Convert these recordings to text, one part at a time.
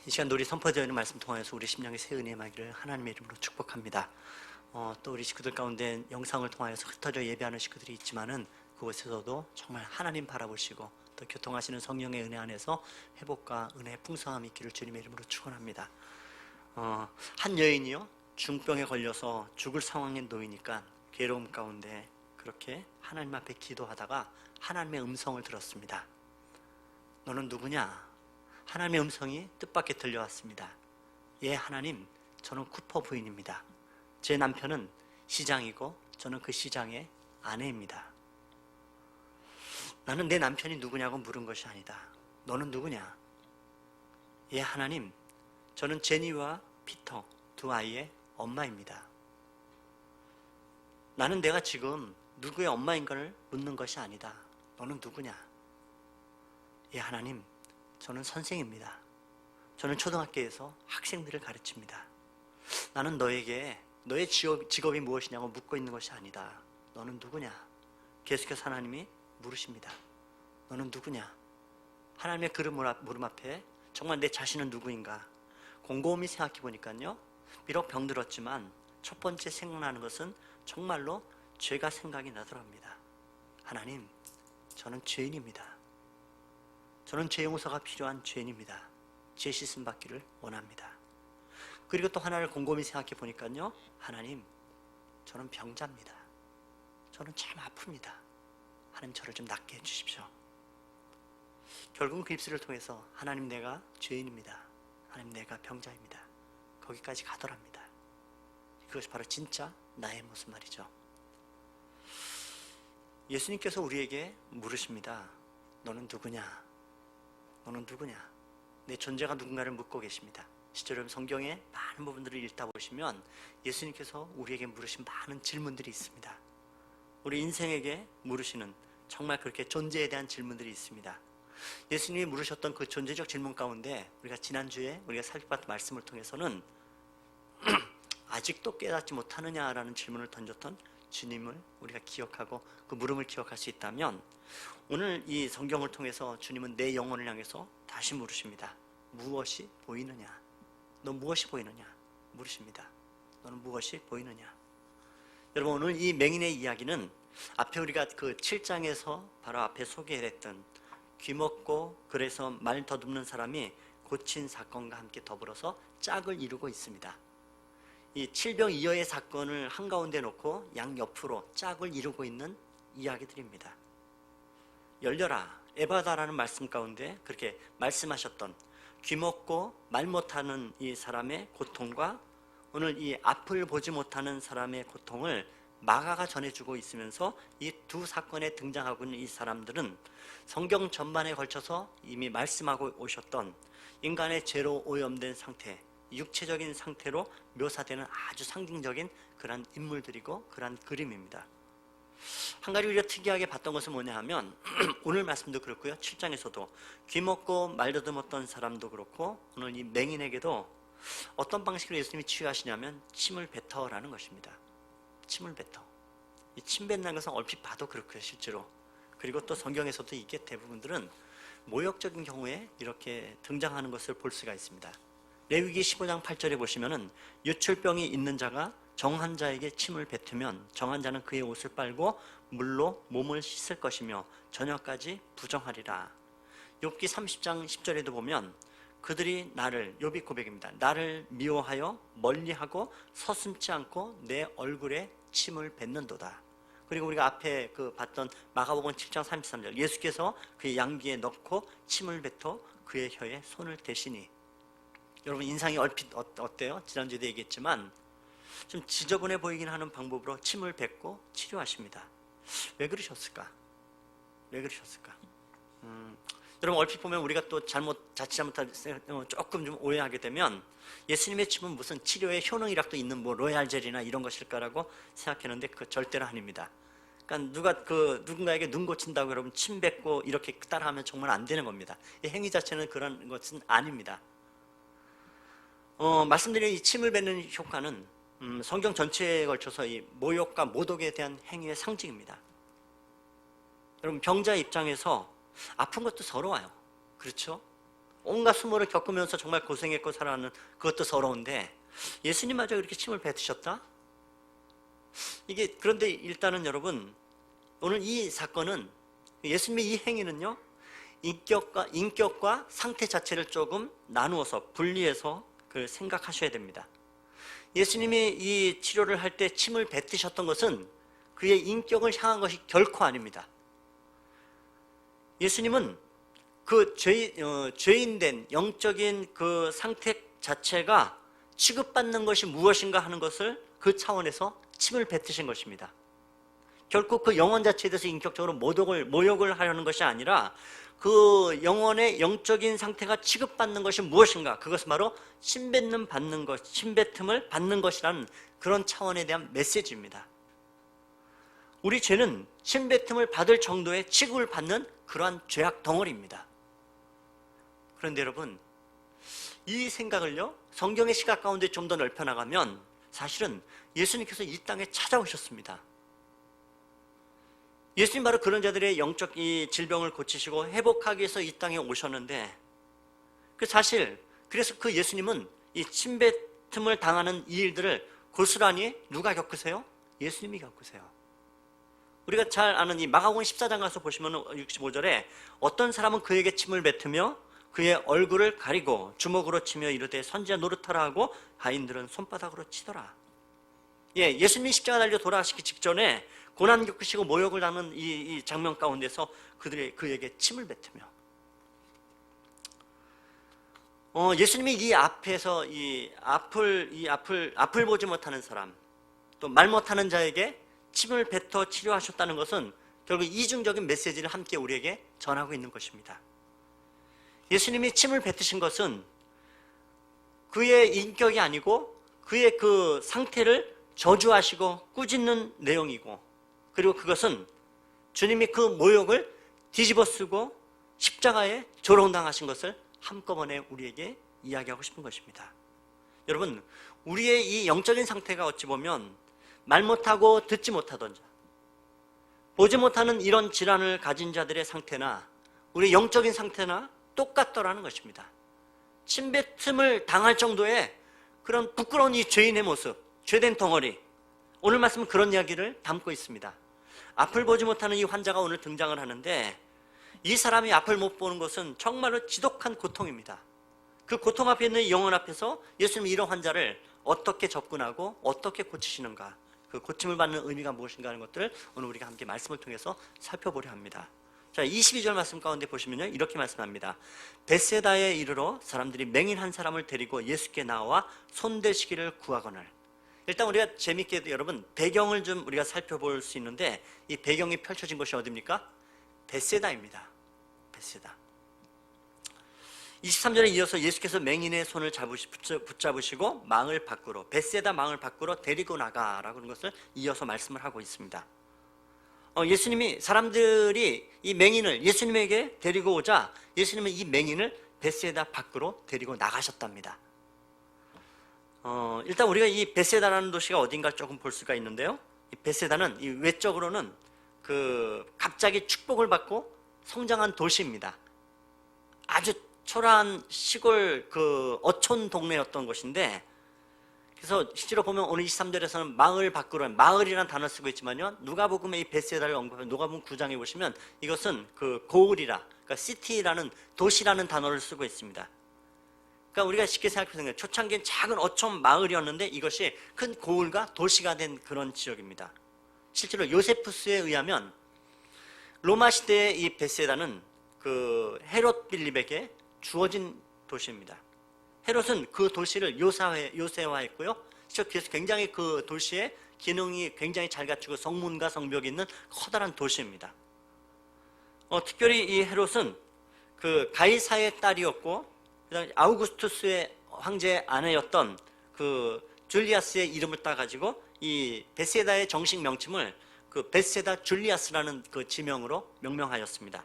이 시간 우리 선포되어 있는 말씀 통하여서 우리 심령의 새 은혜 임하기를 하나님의 이름으로 축복합니다. 또 우리 식구들 가운데 영상을 통하여서 흩어져 예배하는 식구들이 있지만은 그곳에서도 정말 하나님 바라보시고 또 교통하시는 성령의 은혜 안에서 회복과 은혜의 풍성함이 있기를 주님의 이름으로 축원합니다. 한 여인이요 중병에 걸려서 죽을 상황에 놓이니까 괴로움 가운데 그렇게 하나님 앞에 기도하다가 하나님의 음성을 들었습니다. 너는 누구냐? 하나님의 음성이 뜻밖의 들려왔습니다. 예, 하나님, 저는 쿠퍼 부인입니다. 제 남편은 시장이고 저는 그 시장의 아내입니다. 나는 내 남편이 누구냐고 물은 것이 아니다. 너는 누구냐? 예, 하나님, 저는 제니와 피터 두 아이의 엄마입니다. 나는 내가 지금 누구의 엄마인가를 묻는 것이 아니다. 너는 누구냐? 예, 하나님, 저는 선생입니다. 저는 초등학교에서 학생들을 가르칩니다. 나는 너에게 너의 직업이 무엇이냐고 묻고 있는 것이 아니다. 너는 누구냐? 계속해서 하나님이 물으십니다. 너는 누구냐? 하나님의 그 물음 앞에 정말 내 자신은 누구인가? 곰곰이 생각해 보니까요, 비록 병들었지만 첫 번째 생각나는 것은 정말로 죄가 생각이 나더랍니다. 하나님, 저는 죄인입니다. 저는 죄 용서가 필요한 죄인입니다. 죄 씻음 받기를 원합니다. 그리고 또 하나를 곰곰이 생각해 보니까요, 하나님, 저는 병자입니다. 저는 참 아픕니다. 하나님, 저를 좀 낫게 해주십시오. 결국은 그 입술을 통해서 하나님, 내가 죄인입니다. 하나님, 내가 병자입니다. 거기까지 가더랍니다. 그것이 바로 진짜 나의 모습 말이죠. 예수님께서 우리에게 물으십니다. 너는 누구냐? 너는 누구냐? 내 존재가 누군가를 묻고 계십니다. 실제로 성경의 많은 부분들을 읽다 보시면 예수님께서 우리에게 물으신 많은 질문들이 있습니다. 우리 인생에게 물으시는 정말 그렇게 존재에 대한 질문들이 있습니다. 예수님이 물으셨던 그 존재적 질문 가운데 우리가 지난주에 우리가 살펴봤던 말씀을 통해서는 아직도 깨닫지 못하느냐라는 질문을 던졌던 주님을 우리가 기억하고 그 물음을 기억할 수 있다면, 오늘 이 성경을 통해서 주님은 내 영혼을 향해서 다시 물으십니다. 무엇이 보이느냐? 너 무엇이 보이느냐? 물으십니다. 너는 무엇이 보이느냐? 여러분, 오늘 이 맹인의 이야기는 앞에 우리가 그 7장에서 바로 앞에 소개했던 귀먹고 그래서 말 더듬는 사람이 고친 사건과 함께 더불어서 짝을 이루고 있습니다. 이 칠병이어의 사건을 한가운데 놓고 양옆으로 짝을 이루고 있는 이야기들입니다. 열려라, 에바다라는 말씀 가운데 그렇게 말씀하셨던 귀먹고 말 못하는 이 사람의 고통과 오늘 이 앞을 보지 못하는 사람의 고통을 마가가 전해주고 있으면서 이 두 사건에 등장하고 있는 이 사람들은 성경 전반에 걸쳐서 이미 말씀하고 오셨던 인간의 죄로 오염된 상태, 육체적인 상태로 묘사되는 아주 상징적인 그런 인물들이고 그런 그림입니다. 한 가지 우리가 특이하게 봤던 것은 뭐냐 하면 오늘 말씀도 그렇고요, 7장에서도 귀먹고 말 더듬었던 사람도 그렇고 오늘 이 맹인에게도 어떤 방식으로 예수님이 치유하시냐면 침을 뱉어라는 것입니다. 침을 뱉어. 이 침 뱉는 것은 얼핏 봐도 그렇고요, 실제로. 그리고 또 성경에서도 이게 대부분들은 모욕적인 경우에 이렇게 등장하는 것을 볼 수가 있습니다. 레위기 15장 8절에 보시면은 유출병이 있는 자가 정한 자에게 침을 뱉으면 정한 자는 그의 옷을 빨고 물로 몸을 씻을 것이며 저녁까지 부정하리라. 욥기 30장 10절에도 보면 그들이 나를, 욥이 고백입니다. 나를 미워하여 멀리하고 서슴지 않고 내 얼굴에 침을 뱉는도다. 그리고 우리가 앞에 그 봤던 마가복음 7장 33절, 예수께서 그의 양귀에 넣고 침을 뱉어 그의 혀에 손을 대시니. 여러분, 인상이 얼핏 어때요? 지난주에도 얘기했지만 좀 지저분해 보이긴 하는 방법으로 침을 뱉고 치료하십니다. 왜 그러셨을까? 왜 그러셨을까? 여러분, 얼핏 보면 우리가 또 자칫 잘못할 조금 좀 오해하게 되면 예수님의 침은 무슨 치료의 효능이라도 있는 뭐 로얄젤이나 이런 것일까라고 생각했는데 그거 절대로 아닙니다. 그러니까 누군가에게 눈 고친다고 여러분 침 뱉고 이렇게 따라하면 정말 안 되는 겁니다. 이 행위 자체는 그런 것은 아닙니다. 말씀드린 이 침을 뱉는 효과는 성경 전체에 걸쳐서 이 모욕과 모독에 대한 행위의 상징입니다. 여러분, 병자의 입장에서 아픈 것도 서러워요. 그렇죠? 온갖 수모를 겪으면서 정말 고생했고 살아가는 그것도 서러운데 예수님마저 이렇게 침을 뱉으셨다? 이게 그런데 일단은 여러분 오늘 이 사건은 예수님의 이 행위는요 인격과 상태 자체를 조금 나누어서 분리해서 그걸 생각하셔야 됩니다. 예수님이 이 치료를 할 때 침을 뱉으셨던 것은 그의 인격을 향한 것이 결코 아닙니다. 예수님은 그 죄인된 영적인 그 상태 자체가 취급받는 것이 무엇인가 하는 것을 그 차원에서 침을 뱉으신 것입니다. 결코 그 영혼 자체에 대해서 인격적으로 모욕을 하려는 것이 아니라 그 영혼의 영적인 상태가 취급받는 것이 무엇인가, 그것은 바로 침뱉음을 받는 것이라는 그런 차원에 대한 메시지입니다. 우리 죄는 침뱉음을 받을 정도의 취급을 받는 그러한 죄악 덩어리입니다. 그런데 여러분, 이 생각을요 성경의 시각 가운데 좀 더 넓혀나가면 사실은 예수님께서 이 땅에 찾아오셨습니다. 예수님 바로 그런 자들의 영적 이 질병을 고치시고 회복하기 위해서 이 땅에 오셨는데, 사실 그래서 그 예수님은 이 침뱉음을 당하는 이 일들을 고스란히 누가 겪으세요? 예수님이 겪으세요. 우리가 잘 아는 이 마가복음 14장 가서 보시면 65절에 어떤 사람은 그에게 침을 뱉으며 그의 얼굴을 가리고 주먹으로 치며 이르되 선지자 노릇하라 하고 가인들은 손바닥으로 치더라. 예수님이 십자가 달려 돌아가시기 직전에 고난 겪으시고 모욕을 당하는 이 장면 가운데서 그에게 침을 뱉으며, 예수님이 이 앞에서 앞을 보지 못하는 사람, 또 말 못하는 자에게 침을 뱉어 치료하셨다는 것은 결국 이중적인 메시지를 함께 우리에게 전하고 있는 것입니다. 예수님이 침을 뱉으신 것은 그의 인격이 아니고 그의 그 상태를 저주하시고 꾸짖는 내용이고, 그리고 그것은 주님이 그 모욕을 뒤집어쓰고 십자가에 조롱당하신 것을 한꺼번에 우리에게 이야기하고 싶은 것입니다. 여러분, 우리의 이 영적인 상태가 어찌 보면 말 못하고 듣지 못하던 자, 보지 못하는 이런 질환을 가진 자들의 상태나 우리 영적인 상태나 똑같더라는 것입니다. 침뱉음을 당할 정도의 그런 부끄러운 이 죄인의 모습, 죄된 덩어리, 오늘 말씀은 그런 이야기를 담고 있습니다. 앞을 보지 못하는 이 환자가 오늘 등장을 하는데, 이 사람이 앞을 못 보는 것은 정말로 지독한 고통입니다. 그 고통 앞에 있는 영혼 앞에서 예수님이 이런 환자를 어떻게 접근하고 어떻게 고치시는가, 그 고침을 받는 의미가 무엇인가 하는 것들을 오늘 우리가 함께 말씀을 통해서 살펴보려 합니다. 자, 22절 말씀 가운데 보시면요 이렇게 말씀합니다. 벳세다에 이르러 사람들이 맹인 한 사람을 데리고 예수께 나와 손대시기를 구하거늘. 일단 우리가 재밌게 여러분 배경을 좀 우리가 살펴볼 수 있는데, 이 배경이 펼쳐진 것이 어디입니까? 벳세다입니다. 벳세다. 23절에 이어서 예수께서 맹인의 손을 붙잡으시고 망을 밖으로, 벳세다 망을 밖으로 데리고 나가라고 하는 것을 이어서 말씀을 하고 있습니다. 예수님이 사람들이 이 맹인을 예수님에게 데리고 오자 예수님은 이 맹인을 벳세다 밖으로 데리고 나가셨답니다. 일단 우리가 이 벳세다라는 도시가 어딘가 조금 볼 수가 있는데요, 이 벳세다는 이 외적으로는 그 갑자기 축복을 받고 성장한 도시입니다. 아주 초라한 시골 그 어촌 동네였던 곳인데, 그래서 실제로 보면 오늘 23절에서는 마을 밖으로, 마을이라는 단어를 쓰고 있지만요, 누가복음의 이 벳세다를 언급하면 누가복음 9장에 보시면 이것은 그 고을이라, 그러니까 시티라는, 도시라는 단어를 쓰고 있습니다. 그러니까 우리가 쉽게 생각해보면 초창기엔 작은 어촌 마을이었는데 이것이 큰 고을과 도시가 된 그런 지역입니다. 실제로 요세푸스에 의하면 로마 시대의 이 벳세다는 그 헤롯 빌립에게 주어진 도시입니다. 헤롯은 그 도시를 요새화했고요. 그래서 굉장히 그 도시의 기능이 굉장히 잘 갖추고 성문과 성벽이 있는 커다란 도시입니다. 특별히 이 헤롯은 그 가이사의 딸이었고, 그다음에 아우구스투스의 황제의 아내였던 그 줄리아스의 이름을 따가지고 이 벳세다의 정식 명칭을 그 벳세다 줄리아스라는 그 지명으로 명명하였습니다.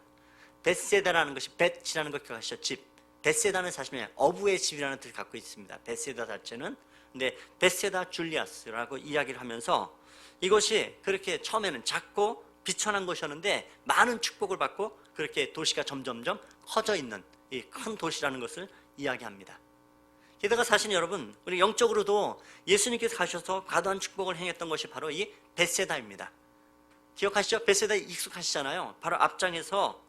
벳세다라는 것이 벳이라는 것과 같이 집, 벳세다는 사실 어부의 집이라는 뜻을 갖고 있습니다. 벳세다 자체는. 근데 벳세다 줄리아스라고 이야기를 하면서 이것이 그렇게 처음에는 작고 비천한 곳이었는데 많은 축복을 받고 그렇게 도시가 점점점 커져 있는 이 큰 도시라는 것을 이야기합니다. 게다가 사실 여러분, 우리 영적으로도 예수님께서 가셔서 과도한 축복을 행했던 것이 바로 이 벳세다입니다. 기억하시죠? 벳세다에 익숙하시잖아요. 바로 앞장에서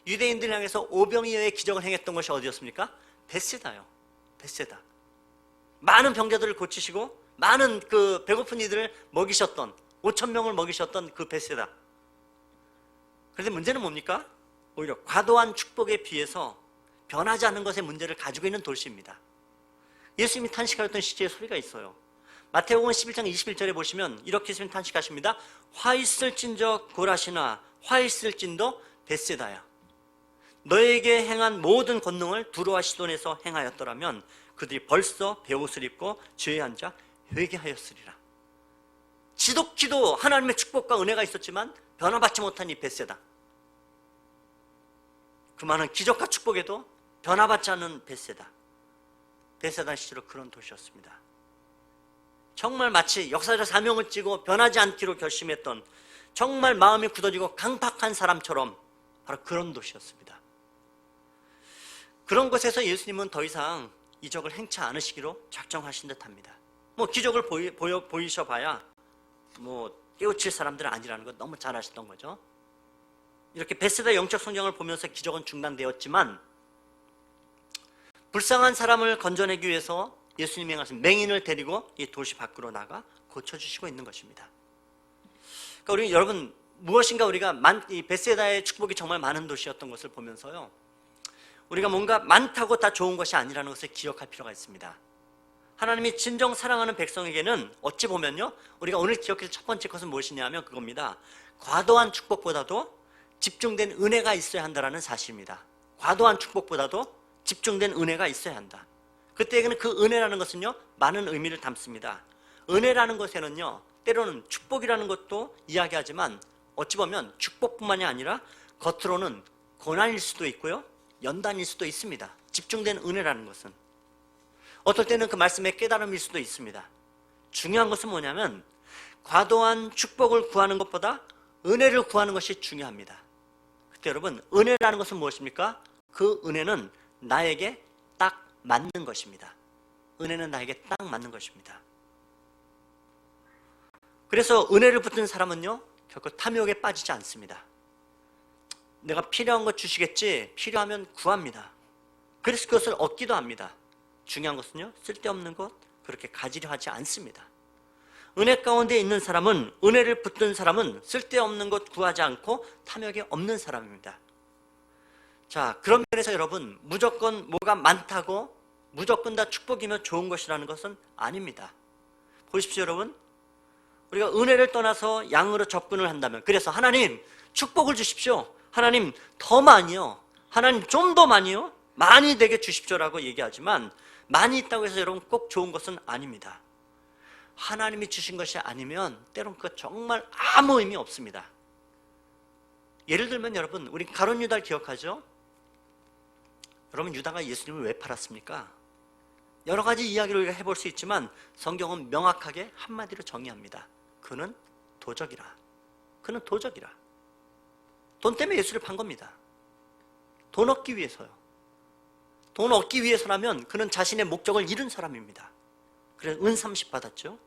유대인들 향해서 오병이어의 기적을 행했던 것이 어디였습니까? 벳세다요. 벳세다. 많은 병자들을 고치시고 많은 그 배고픈 이들을 먹이셨던 5천 명을 먹이셨던 그 벳세다. 그런데 문제는 뭡니까? 오히려 과도한 축복에 비해서 변하지 않는 것의 문제를 가지고 있는 도시입니다. 예수님이 탄식하였던 시제의 소리가 있어요. 마태복음 11장 21절에 보시면 이렇게 예수님 탄식하십니다. 화 있을진저 고라시나 화 있을진도 벳세다야. 너에게 행한 모든 권능을 두로와 시돈에서 행하였더라면 그들이 벌써 베옷을 입고 죄에 앉아 회개하였으리라. 지독히도 하나님의 축복과 은혜가 있었지만 변화받지 못한 이 벳세다. 그 많은 기적과 축복에도 변화받지 않는 벳세다. 벳세다 시대로 그런 도시였습니다. 정말 마치 역사적 사명을 띠고 변하지 않기로 결심했던 정말 마음이 굳어지고 강팍한 사람처럼 바로 그런 도시였습니다. 그런 곳에서 예수님은 더 이상 이적을 행치 않으시기로 작정하신 듯합니다. 뭐 기적을 보이셔봐야 뭐 깨우칠 사람들은 아니라는 거 너무 잘 아시던 거죠. 이렇게 벳세다 영적 성경을 보면서 기적은 중단되었지만 불쌍한 사람을 건져내기 위해서 예수님이 행하신 맹인을 데리고 이 도시 밖으로 나가 고쳐주시고 있는 것입니다. 그러니까 우리 여러분 무엇인가 우리가 이 벳세다의 축복이 정말 많은 도시였던 것을 보면서요, 우리가 뭔가 많다고 다 좋은 것이 아니라는 것을 기억할 필요가 있습니다. 하나님이 진정 사랑하는 백성에게는 어찌 보면요, 우리가 오늘 기억할 첫 번째 것은 무엇이냐 하면 그겁니다. 과도한 축복보다도 집중된 은혜가 있어야 한다는 사실입니다. 과도한 축복보다도 집중된 은혜가 있어야 한다. 그때에는 그 은혜라는 것은요, 많은 의미를 담습니다. 은혜라는 것에는요, 때로는 축복이라는 것도 이야기하지만 어찌 보면 축복뿐만이 아니라 겉으로는 고난일 수도 있고요, 연단일 수도 있습니다. 집중된 은혜라는 것은 어떨 때는 그 말씀의 깨달음일 수도 있습니다. 중요한 것은 뭐냐면 과도한 축복을 구하는 것보다 은혜를 구하는 것이 중요합니다. 그때 여러분, 은혜라는 것은 무엇입니까? 그 은혜는 나에게 딱 맞는 것입니다. 은혜는 나에게 딱 맞는 것입니다. 그래서 은혜를 붙든 사람은요, 결코 탐욕에 빠지지 않습니다. 내가 필요한 것 주시겠지, 필요하면 구합니다. 그래서 그것을 얻기도 합니다. 중요한 것은요, 쓸데없는 것 그렇게 가지려 하지 않습니다. 은혜 가운데 있는 사람은, 은혜를 붙든 사람은 쓸데없는 것 구하지 않고 탐욕이 없는 사람입니다. 자, 그런 면에서 여러분, 무조건 뭐가 많다고 무조건 다 축복이며 좋은 것이라는 것은 아닙니다. 보십시오 여러분, 우리가 은혜를 떠나서 양으로 접근을 한다면, 그래서 하나님 축복을 주십시오, 하나님 더 많이요, 하나님 좀 더 많이요, 많이 되게 주십시오라고 얘기하지만 많이 있다고 해서 여러분 꼭 좋은 것은 아닙니다. 하나님이 주신 것이 아니면 때론 그거 정말 아무 의미 없습니다. 예를 들면 여러분, 우리 가룟 유다를 기억하죠? 여러분, 유다가 예수님을 왜 팔았습니까? 여러 가지 이야기를 우리가 해볼 수 있지만 성경은 명확하게 한마디로 정의합니다. 그는 도적이라. 그는 도적이라. 돈 때문에 예수를 판 겁니다. 돈 얻기 위해서요. 돈 얻기 위해서라면 그는 자신의 목적을 잃은 사람입니다. 그래서 은 30 받았죠.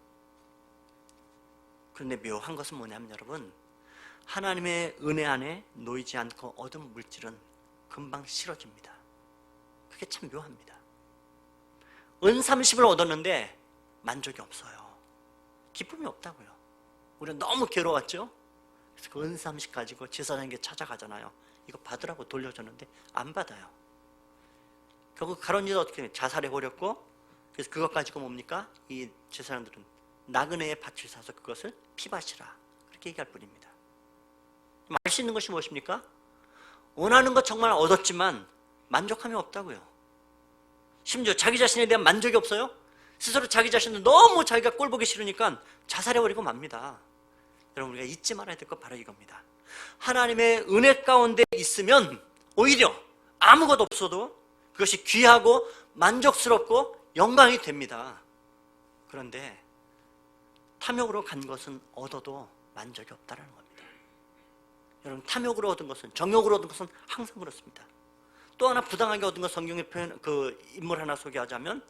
그런데 묘한 것은 뭐냐면 여러분, 하나님의 은혜 안에 놓이지 않고 얻은 물질은 금방 싫어집니다. 그게 참 묘합니다. 은 30을 얻었는데 만족이 없어요. 기쁨이 없다고요. 우리는 너무 괴로웠죠. 그래서 그 은 30 가지고 제사장에게 찾아가잖아요. 이거 받으라고 돌려줬는데 안 받아요. 결국 가룟 유다 어떻게 자살해 버렸고, 그래서 그것 가지고 뭡니까? 이 제사장들은 나그네의 밭을 사서 그것을 피밭이라 그렇게 얘기할 뿐입니다. 알 수 있는 것이 무엇입니까? 원하는 것 정말 얻었지만 만족함이 없다고요. 심지어 자기 자신에 대한 만족이 없어요. 스스로 자기 자신을 너무 자기가 꼴보기 싫으니까 자살해버리고 맙니다. 여러분, 우리가 잊지 말아야 될 것 바로 이겁니다. 하나님의 은혜 가운데 있으면 오히려 아무것도 없어도 그것이 귀하고 만족스럽고 영광이 됩니다. 그런데 탐욕으로 간 것은 얻어도 만족이 없다는 겁니다. 여러분, 탐욕으로 얻은 것은, 정욕으로 얻은 것은 항상 그렇습니다. 또 하나 부당하게 얻은 것, 성경의 표현, 그 인물 하나 소개하자면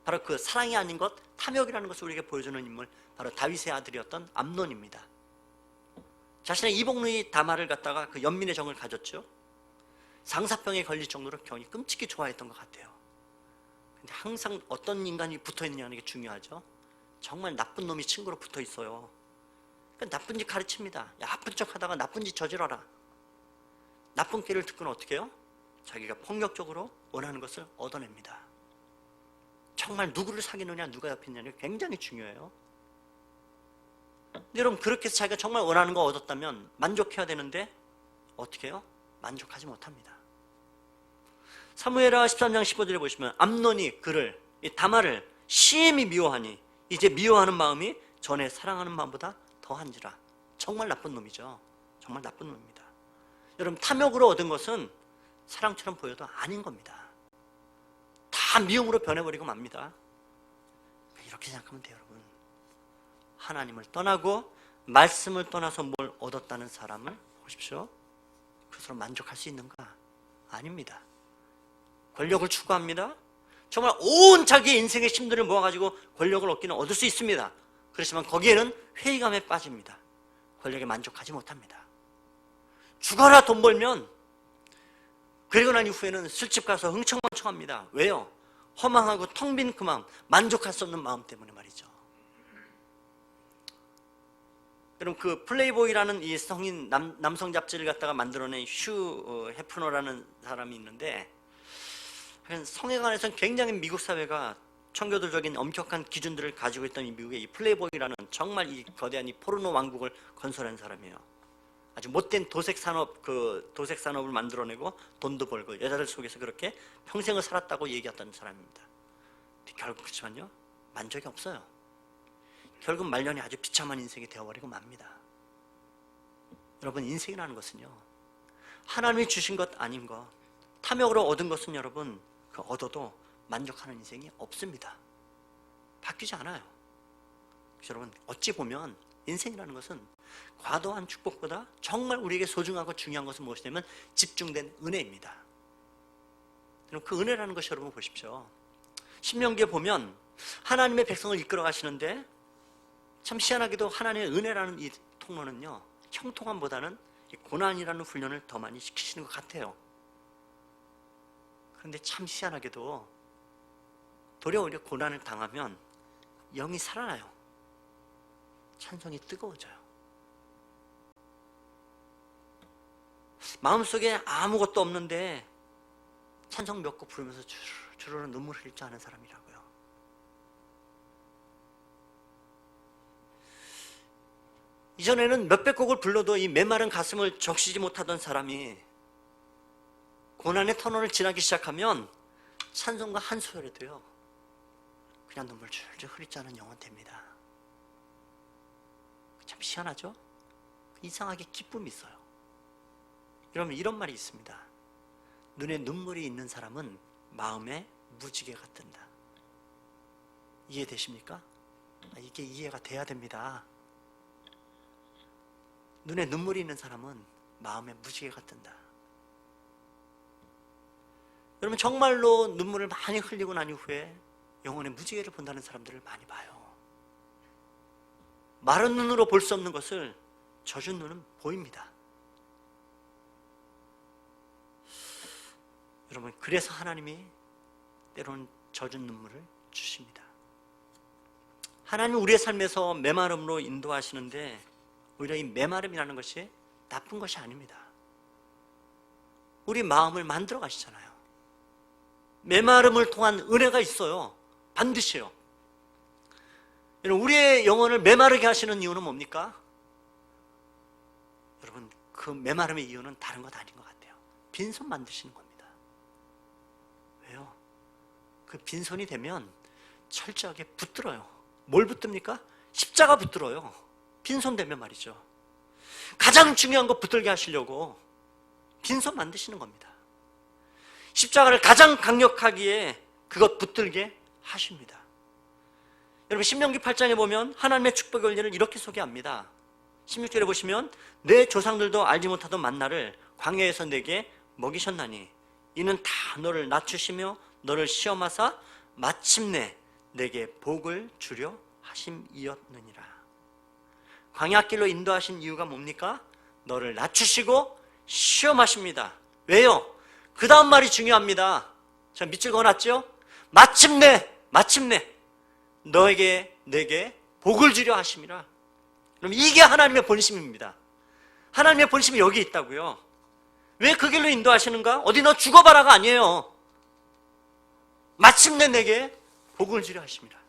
바로 그 사랑이 아닌 것, 탐욕이라는 것을 우리에게 보여주는 인물, 바로 다윗의 아들이었던 암논입니다. 자신의 이복누이 다말을 갖다가 그 연민의 정을 가졌죠. 상사병에 걸릴 정도로 경이 끔찍히 좋아했던 것 같아요. 근데 항상 어떤 인간이 붙어 있느냐는 게 중요하죠. 정말 나쁜 놈이 친구로 붙어 있어요. 그러니까 나쁜 짓 가르칩니다. 야, 나쁜 척 하다가 나쁜 짓 저질러라. 나쁜 길을 듣고는 어떻게 해요? 자기가 폭력적으로 원하는 것을 얻어냅니다. 정말 누구를 사귀느냐, 누가 옆에 있느냐는 굉장히 중요해요. 근데 여러분, 그렇게 해서 자기가 정말 원하는 거 얻었다면 만족해야 되는데 어떻게 해요? 만족하지 못합니다. 사무엘하 13장 15절에 보시면 암논이 그를, 이 다말을 심히 미워하니 이제 미워하는 마음이 전에 사랑하는 마음보다 더한지라. 정말 나쁜 놈이죠. 정말 나쁜 놈입니다. 여러분, 탐욕으로 얻은 것은 사랑처럼 보여도 아닌 겁니다. 다 미움으로 변해버리고 맙니다. 이렇게 생각하면 돼요, 여러분. 하나님을 떠나고 말씀을 떠나서 뭘 얻었다는 사람을 보십시오. 그것으로 만족할 수 있는가? 아닙니다. 권력을 추구합니다. 정말 온 자기의 인생의 힘들을 모아가지고 권력을 얻기는 얻을 수 있습니다. 그렇지만 거기에는 회의감에 빠집니다. 권력에 만족하지 못합니다. 죽어라 돈 벌면, 그리고 난 이후에는 술집 가서 흥청망청합니다. 왜요? 허망하고 텅 빈 그 마음, 만족할 수 없는 마음 때문에 말이죠. 여러분, 그 플레이보이라는 이 성인 남성 잡지를 갖다가 만들어낸 휴 해프너라는 사람이 있는데, 성에 관해서는 굉장히 미국 사회가 청교도적인 엄격한 기준들을 가지고 있던 이 미국의 이 플레이보이라는 정말 이 거대한 이 포르노 왕국을 건설한 사람이에요. 아주 못된 도색 산업을 만들어내고 돈도 벌고 여자들 속에서 그렇게 평생을 살았다고 얘기했던 사람입니다. 결국 그렇지만요, 만족이 없어요. 결국 말년에 아주 비참한 인생이 되어버리고 맙니다. 여러분, 인생이라는 것은요, 하나님이 주신 것 아닌 것, 탐욕으로 얻은 것은 여러분, 그 얻어도 만족하는 인생이 없습니다. 바뀌지 않아요. 그래서 여러분, 어찌 보면 인생이라는 것은 과도한 축복보다 정말 우리에게 소중하고 중요한 것은 무엇이냐면 집중된 은혜입니다. 그 은혜라는 것이 여러분 보십시오. 신명기에 보면 하나님의 백성을 이끌어 가시는데 참 희한하게도 하나님의 은혜라는 이 통로는요, 형통함보다는 고난이라는 훈련을 더 많이 시키시는 것 같아요. 그런데 참 희한하게도 도리어 오히려 고난을 당하면 영이 살아나요. 찬송이 뜨거워져요. 마음속에 아무것도 없는데 찬송 몇 곡 부르면서 주르르 눈물 흘릴 줄 아는 사람이라고요. 이전에는 몇백 곡을 불러도 이 메마른 가슴을 적시지 못하던 사람이 고난의 터널을 지나기 시작하면 찬송가 한 소절에도요, 그냥 눈물 줄줄 흘릴 줄 아는 영혼 됩니다. 참 희한하죠? 이상하게 기쁨이 있어요. 여러분, 이런 말이 있습니다. 눈에 눈물이 있는 사람은 마음에 무지개가 뜬다. 이해되십니까? 이게 이해가 돼야 됩니다. 눈에 눈물이 있는 사람은 마음에 무지개가 뜬다. 여러분, 정말로 눈물을 많이 흘리고 난 이후에 영혼의 무지개를 본다는 사람들을 많이 봐요. 마른 눈으로 볼 수 없는 것을 젖은 눈은 보입니다. 여러분, 그래서 하나님이 때로는 젖은 눈물을 주십니다. 하나님은 우리의 삶에서 메마름으로 인도하시는데 오히려 이 메마름이라는 것이 나쁜 것이 아닙니다. 우리 마음을 만들어 가시잖아요. 메마름을 통한 은혜가 있어요. 반드시요. 여러분, 우리의 영혼을 메마르게 하시는 이유는 뭡니까? 여러분, 그 메마름의 이유는 다른 것 아닌 것 같아요. 빈손 만드시는 겁니다. 왜요? 그 빈손이 되면 철저하게 붙들어요. 뭘 붙듭니까? 십자가 붙들어요. 빈손 되면 말이죠. 가장 중요한 거 붙들게 하시려고 빈손 만드시는 겁니다. 십자가를 가장 강력하기에 그것 붙들게 하십니다. 여러분, 신명기 8장에 보면 하나님의 축복의 원리를 이렇게 소개합니다. 16절에 보시면 내 조상들도 알지 못하던 만나를 광야에서 내게 먹이셨나니 이는 다 너를 낮추시며 너를 시험하사 마침내 내게 복을 주려 하심이었느니라. 광야길로 인도하신 이유가 뭡니까? 너를 낮추시고 시험하십니다. 왜요? 그 다음 말이 중요합니다. 자, 밑줄 그어놨죠? 마침내 너에게 내게 복을 주려 하심이라. 그럼 이게 하나님의 본심입니다. 하나님의 본심이 여기 있다고요. 왜 그 길로 인도하시는가? 어디 너 죽어봐라가 아니에요. 마침내 내게 복을 주려 하심이라.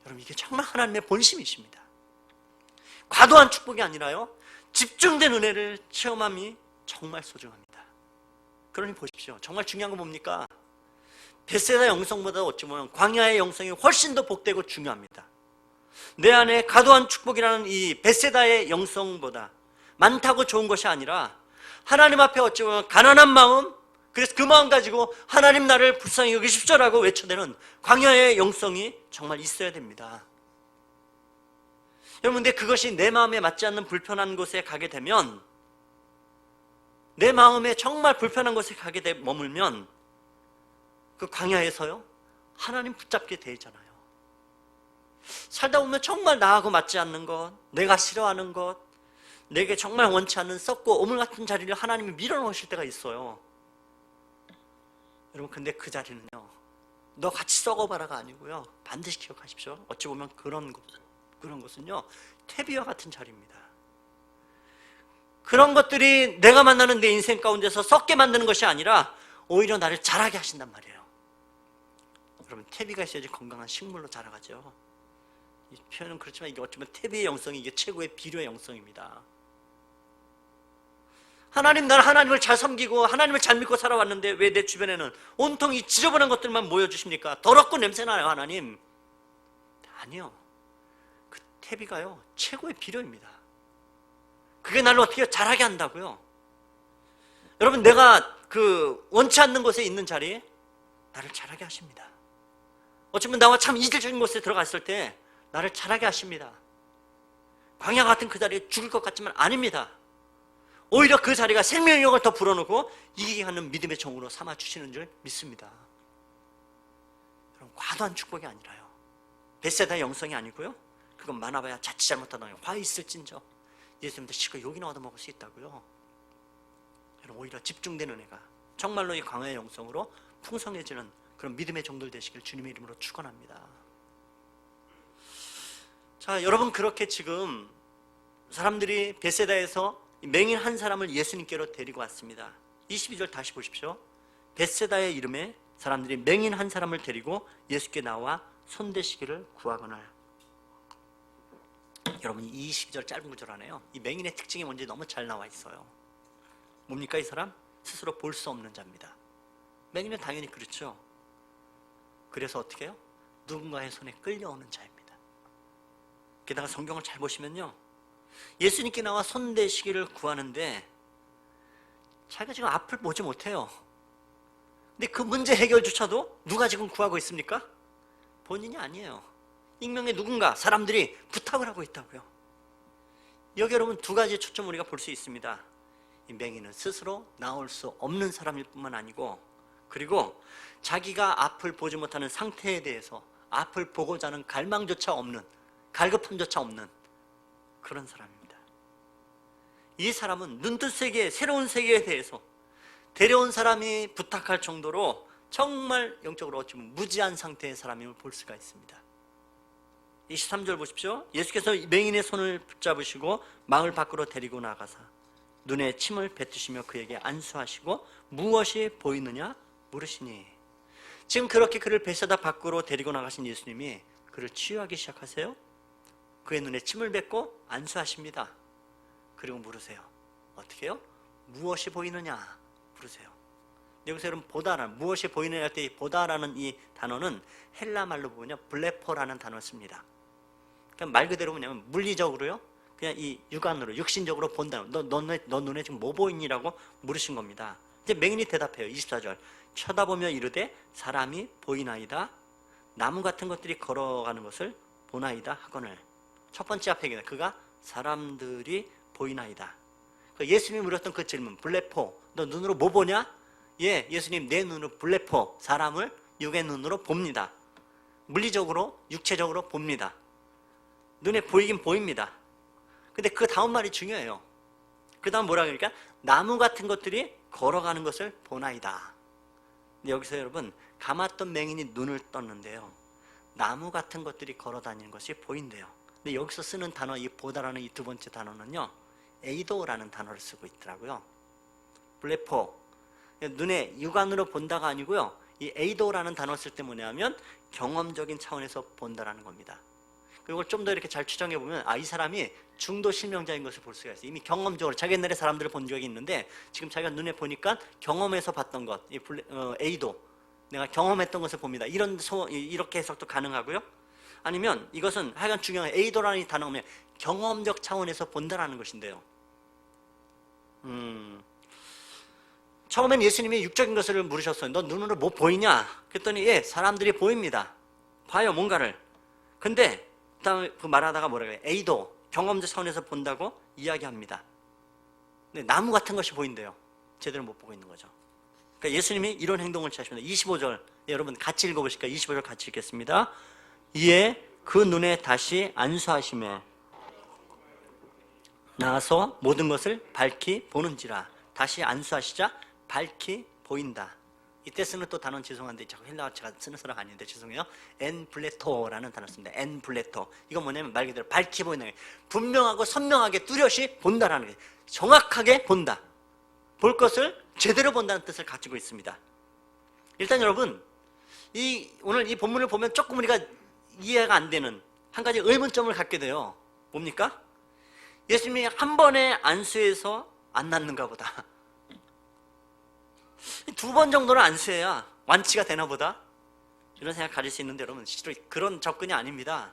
여러분, 이게 정말 하나님의 본심이십니다. 과도한 축복이 아니라요, 집중된 은혜를 체험함이 정말 소중합니다. 그러니 보십시오. 정말 중요한 건 뭡니까? 벳세다 영성보다 어찌 보면 광야의 영성이 훨씬 더 복되고 중요합니다. 내 안에 과도한 축복이라는 이 벳세다의 영성보다 많다고 좋은 것이 아니라 하나님 앞에 어찌 보면 가난한 마음, 그래서 그 마음 가지고 하나님 나를 불쌍히 여기십시오라고 외쳐대는 광야의 영성이 정말 있어야 됩니다. 여러분, 근데 그것이 내 마음에 맞지 않는 불편한 곳에 가게 되면, 내 마음에 정말 불편한 곳에 가게 머물면 그 광야에서요, 하나님 붙잡게 되잖아요. 살다 보면 정말 나하고 맞지 않는 것, 내가 싫어하는 것, 내게 정말 원치 않는 썩고 오물 같은 자리를 하나님이 밀어넣으실 때가 있어요. 여러분, 근데 그 자리는요, 너 같이 썩어봐라가 아니고요, 반드시 기억하십시오. 어찌 보면 그런 것은요, 퇴비와 같은 자리입니다. 그런 것들이 내가 만나는 내 인생 가운데서 썩게 만드는 것이 아니라 오히려 나를 자라게 하신단 말이에요. 여러분, 퇴비가 있어야지 건강한 식물로 자라가죠. 이 표현은 그렇지만 이게 어쩌면 퇴비의 영성이 이게 최고의 비료의 영성입니다. 나는 하나님을 잘 섬기고 하나님을 잘 믿고 살아왔는데 왜 내 주변에는 온통 이 지저분한 것들만 모여주십니까? 더럽고 냄새나요, 하나님? 아니요. 그 퇴비가요, 최고의 비료입니다. 그게 나를 어떻게 자라게 한다고요? 여러분, 내가 그 원치 않는 곳에 있는 자리에 나를 자라게 하십니다. 어쩌면 나와 참 이질적인 곳에 들어갔을 때 나를 자라게 하십니다. 광야 같은 그 자리에 죽을 것 같지만 아닙니다. 오히려 그 자리가 생명력을 더 불어넣고 이기게 하는 믿음의 정으로 삼아주시는 줄 믿습니다. 여러분, 과도한 축복이 아니라요, 벳세다의 영성이 아니고요, 그건 많아봐야 자칫 잘못하다가 화 있을진저 예수님한테 실컷 욕이나 얻어먹을 수 있다고요. 여러분, 오히려 집중된 은혜가 정말로 이 광야의 영성으로 풍성해지는 그런 믿음의 종들 되시길 주님의 이름으로 축원합니다. 자, 여러분, 그렇게 지금 사람들이 벳세다에서 맹인 한 사람을 예수님께로 데리고 왔습니다. 22절 다시 보십시오. 벳세다의 이름에 사람들이 맹인 한 사람을 데리고 예수께 나와 손대시기를 구하거늘. 여러분, 이 22절 짧은 구절 안에요, 이 맹인의 특징이 뭔지 너무 잘 나와 있어요. 뭡니까? 이 사람 스스로 볼 수 없는 자입니다. 맹인은 당연히 그렇죠. 그래서 어떻게 해요? 누군가의 손에 끌려오는 자입니다. 게다가 성경을 잘 보시면요, 예수님께 나와 손대시기를 구하는데 자기가 지금 앞을 보지 못해요. 근데 그 문제 해결조차도 누가 지금 구하고 있습니까? 본인이 아니에요. 익명의 누군가, 사람들이 부탁을 하고 있다고요. 여기 여러분, 두 가지 초점 우리가 볼 수 있습니다. 이 맹인은 스스로 나올 수 없는 사람일 뿐만 아니고, 그리고 자기가 앞을 보지 못하는 상태에 대해서 앞을 보고자 하는 갈망조차 없는, 갈급함조차 없는 그런 사람입니다. 이 사람은 눈뜬 세계, 새로운 세계에 대해서 데려온 사람이 부탁할 정도로 정말 영적으로 어찌보면 무지한 상태의 사람임을 볼 수가 있습니다. 23절 보십시오. 예수께서 맹인의 손을 붙잡으시고 마을 밖으로 데리고 나가사 눈에 침을 뱉으시며 그에게 안수하시고 무엇이 보이느냐 물으시니. 지금 그렇게 그를 벳세다 밖으로 데리고 나가신 예수님이 그를 치유하기 시작하세요. 그의 눈에 침을 뱉고 안수하십니다. 그리고 물으세요. 어떻게 해요? 무엇이 보이느냐 물으세요. 여기서 여러분, 보다라는, 무엇이 보이느냐 할 때 보다라는 이 단어는 헬라 말로 보면요, 블레포라는 단어를 씁니다. 그냥 말 그대로 뭐냐면 물리적으로요, 그냥 이 육안으로, 육신적으로 본다는, 너 눈에 지금 뭐 보이니라고 물으신 겁니다. 이제 맹인이 대답해요. 24절. 쳐다보며 이르되 사람이 보이나이다. 나무 같은 것들이 걸어가는 것을 보나이다 하거늘. 첫 번째 앞에 그가 사람들이 보이나이다. 예수님이 물었던 그 질문, 블레포, 너 눈으로 뭐 보냐? 예, 예수님 내 눈으로 블레포, 사람을 육의 눈으로 봅니다. 물리적으로, 육체적으로 봅니다. 눈에 보이긴 보입니다. 근데 그 다음 말이 중요해요. 그 다음 뭐라 그러니까? 나무 같은 것들이 걸어가는 것을 보나이다. 근데 여기서 여러분, 감았던 맹인이 눈을 떴는데요, 나무 같은 것들이 걸어다니는 것이 보인대요. 근데 여기서 쓰는 단어, 이 보다라는 이 두 번째 단어는요, 에이도라는 단어를 쓰고 있더라고요. 블레포, 눈에 육안으로 본다가 아니고요, 이 에이도라는 단어를 쓸 때 뭐냐면 경험적인 차원에서 본다라는 겁니다. 그리고 좀 더 이렇게 잘 추정해 보면, 이 사람이 중도 실명자인 것을 볼 수가 있어요. 이미 경험적으로 자기 옛날에 사람들을 본 적이 있는데 지금 자기가 눈에 보니까 경험해서 봤던 것, 에이도, 내가 경험했던 것을 봅니다. 이렇게 해석도 가능하고요. 아니면 이것은 하여간 중요한 에이도라는 이 단어가 경험적 차원에서 본다라는 것인데요. 처음엔 예수님이 육적인 것을 물으셨어요. 너 눈으로 뭐 보이냐? 그랬더니 예, 사람들이 보입니다. 봐요, 뭔가를. 근데 그다음에 그 말하다가 뭐라고 해요? 에이도, 경험적 차원에서 본다고 이야기합니다. 근데 나무 같은 것이 보인대요. 제대로 못 보고 있는 거죠. 그러니까 예수님이 이런 행동을 취하십니다. 25절, 여러분 같이 읽어보실까요? 25절 같이 읽겠습니다. 이에 그 눈에 다시 안수하심에 나서 모든 것을 밝히 보는지라. 다시 안수하시자 밝히 보인다. 이때 쓰는 또 단어는 죄송한데 자꾸 헬라어 제가 쓰는 사람 아닌데 죄송해요. 엔블레토라는 단어를 씁니다. 엔블레토. 이건 뭐냐면 말 그대로 밝히 보이는 거예요. 분명하고 선명하게 뚜렷이 본다라는 거예요. 정확하게 본다. 볼 것을 제대로 본다는 뜻을 가지고 있습니다. 일단 여러분, 오늘 이 본문을 보면 조금 우리가 이해가 안 되는 한 가지 의문점을 갖게 돼요. 뭡니까? 예수님이 한 번에 안수해서 안 낫는가 보다. 두 번 정도는 안수해야 완치가 되나 보다. 이런 생각 가질 수 있는데 여러분, 실제로 그런 접근이 아닙니다.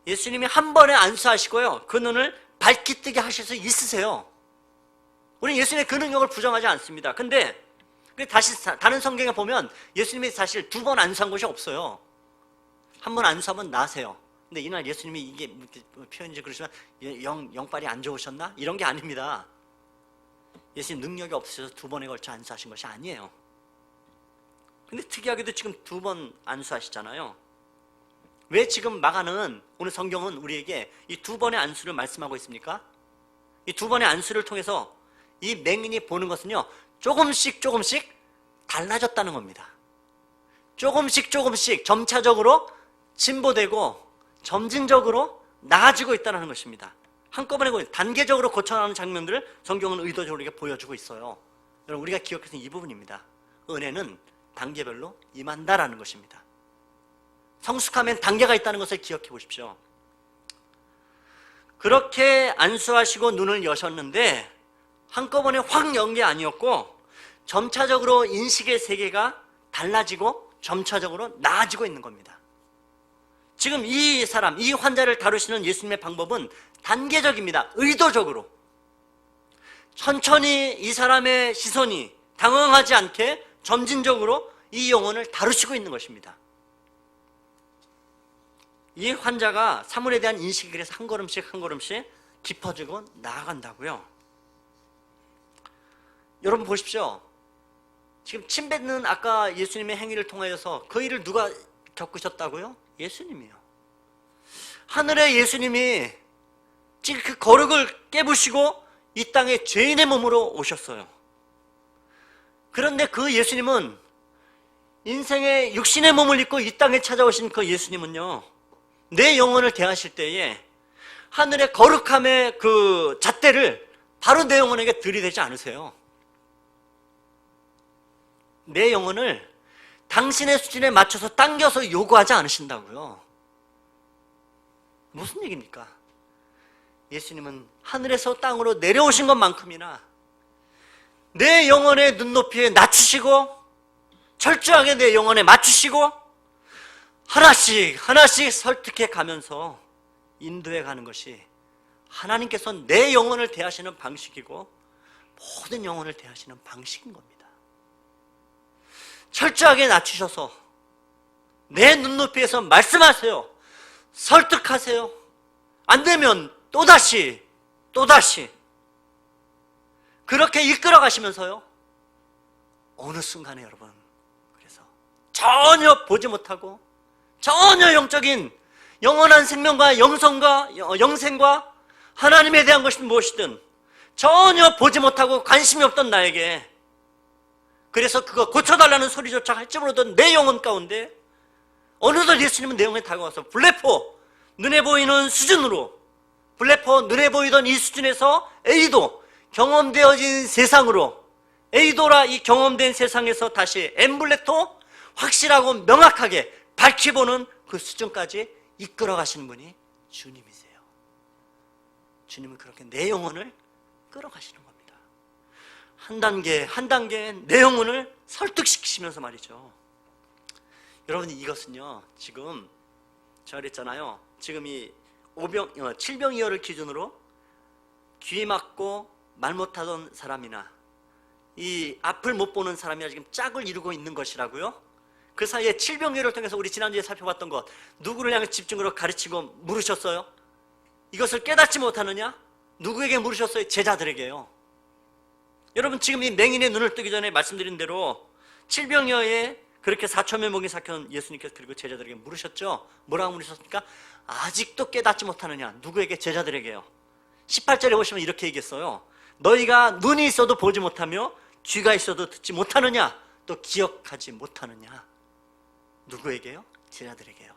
예수님이 한 번에 안수하시고요, 그 눈을 밝히 뜨게 하실 수 있으세요. 우리는 예수님의 그 능력을 부정하지 않습니다. 근데 다시 다른 성경에 보면 예수님이 사실 두 번 안수한 것이 없어요. 한 번 안수하면 나세요. 근데 이날 예수님이 이게 표현인지 그러시면 영빨이 안 좋으셨나? 이런 게 아닙니다. 예수님 능력이 없으셔서 두 번에 걸쳐 안수하신 것이 아니에요. 근데 특이하게도 지금 두 번 안수하시잖아요. 왜 지금 마가는, 오늘 성경은 우리에게 이 두 번의 안수를 말씀하고 있습니까? 이 두 번의 안수를 통해서 이 맹인이 보는 것은요, 조금씩 달라졌다는 겁니다. 조금씩 점차적으로 진보되고 점진적으로 나아지고 있다는 것입니다. 한꺼번에 단계적으로 고쳐나가는 장면들을 성경은 의도적으로 이렇게 보여주고 있어요. 여러분, 우리가 기억해야 하는 이 부분입니다. 은혜는 단계별로 임한다라는 것입니다. 성숙하면 단계가 있다는 것을 기억해 보십시오. 그렇게 안수하시고 눈을 여셨는데 한꺼번에 확 연 게 아니었고 점차적으로 인식의 세계가 달라지고 점차적으로 나아지고 있는 겁니다. 지금 이 사람, 이 환자를 다루시는 예수님의 방법은 단계적입니다. 의도적으로. 천천히 이 사람의 시선이 당황하지 않게 점진적으로 이 영혼을 다루시고 있는 것입니다. 이 환자가 사물에 대한 인식이 그래서 한 걸음씩 깊어지고 나아간다고요. 여러분 보십시오. 지금 침 뱉는 아까 예수님의 행위를 통하여서 그 일을 누가 겪으셨다고요? 예수님이요. 하늘의 예수님이 지금 그 거룩을 깨부시고 이 땅에 죄인의 몸으로 오셨어요. 그런데 그 예수님은, 인생의 육신의 몸을 입고 이 땅에 찾아오신 그 예수님은요, 내 영혼을 대하실 때에 하늘의 거룩함의 그 잣대를 바로 내 영혼에게 들이대지 않으세요. 내 영혼을 당신의 수준에 맞춰서 당겨서 요구하지 않으신다고요. 무슨 얘기입니까? 예수님은 하늘에서 땅으로 내려오신 것만큼이나 내 영혼의 눈높이에 낮추시고 철저하게 내 영혼에 맞추시고 하나씩 설득해 가면서 인도해 가는 것이 하나님께서 내 영혼을 대하시는 방식이고 모든 영혼을 대하시는 방식인 겁니다. 철저하게 낮추셔서 내 눈높이에서 말씀하세요. 설득하세요. 안 되면 또다시 그렇게 이끌어 가시면서요, 어느 순간에 여러분, 그래서 전혀 보지 못하고 전혀 영적인 영원한 생명과 영생과 하나님에 대한 것이 무엇이든 전혀 보지 못하고 관심이 없던 나에게, 그래서 그거 고쳐달라는 소리조차 할지 모르던 내 영혼 가운데 어느덧 예수님은 내 영혼에 다가와서 블레포, 눈에 보이는 수준으로, 블레포 눈에 보이던 이 수준에서 에이도, 경험되어진 세상으로, 에이도라 이 경험된 세상에서 다시 엠블레토, 확실하고 명확하게 밝히보는 그 수준까지 이끌어 가시는 분이 주님이세요. 주님은 그렇게 내 영혼을 끌어가시는 겁니다. 한 단계 한 단계 내 영혼을 설득시키시면서 말이죠. 여러분, 이것은요, 지금 제가 그랬잖아요. 지금 이 7병이어를 기준으로 귀 막고 말 못하던 사람이나 이 앞을 못 보는 사람이나 지금 짝을 이루고 있는 것이라고요. 그 사이에 7병이어를 통해서 우리 지난주에 살펴봤던 것, 누구를 향해 집중으로 가르치고 물으셨어요? 이것을 깨닫지 못하느냐? 누구에게 물으셨어요? 제자들에게요. 여러분, 지금 이 맹인의 눈을 뜨기 전에 말씀드린 대로 7병이어에 그렇게 4천명 먹인 사건 예수님께서 그리고 제자들에게 물으셨죠? 뭐라고 물으셨습니까? 아직도 깨닫지 못하느냐? 누구에게? 제자들에게요. 18절에 보시면 이렇게 얘기했어요. 너희가 눈이 있어도 보지 못하며 귀가 있어도 듣지 못하느냐? 또 기억하지 못하느냐? 누구에게요? 제자들에게요.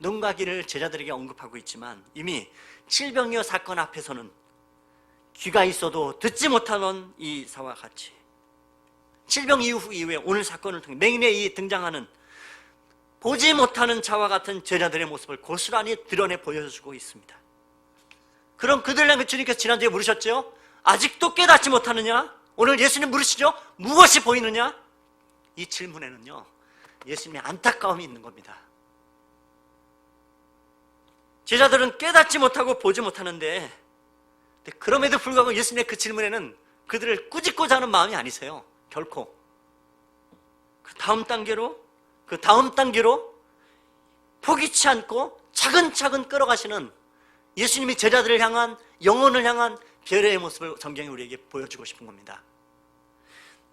눈과 귀를 제자들에게 언급하고 있지만 이미 7병이어 사건 앞에서는 귀가 있어도 듣지 못하는 이 사와 같이 7병 이후에 오늘 사건을 통해 맹인의 이 등장하는 보지 못하는 자와 같은 제자들의 모습을 고스란히 드러내 보여주고 있습니다. 그럼 그들 향해 주님께서 지난주에 물으셨죠? 아직도 깨닫지 못하느냐? 오늘 예수님 물으시죠? 무엇이 보이느냐? 이 질문에는요, 예수님의 안타까움이 있는 겁니다. 제자들은 깨닫지 못하고 보지 못하는데, 그럼에도 불구하고 예수님의 그 질문에는 그들을 꾸짖고자 하는 마음이 아니세요. 결코. 그 다음 단계로 포기치 않고 차근차근 끌어가시는 예수님이 제자들을 향한, 영혼을 향한 배려의 모습을 성경이 우리에게 보여주고 싶은 겁니다.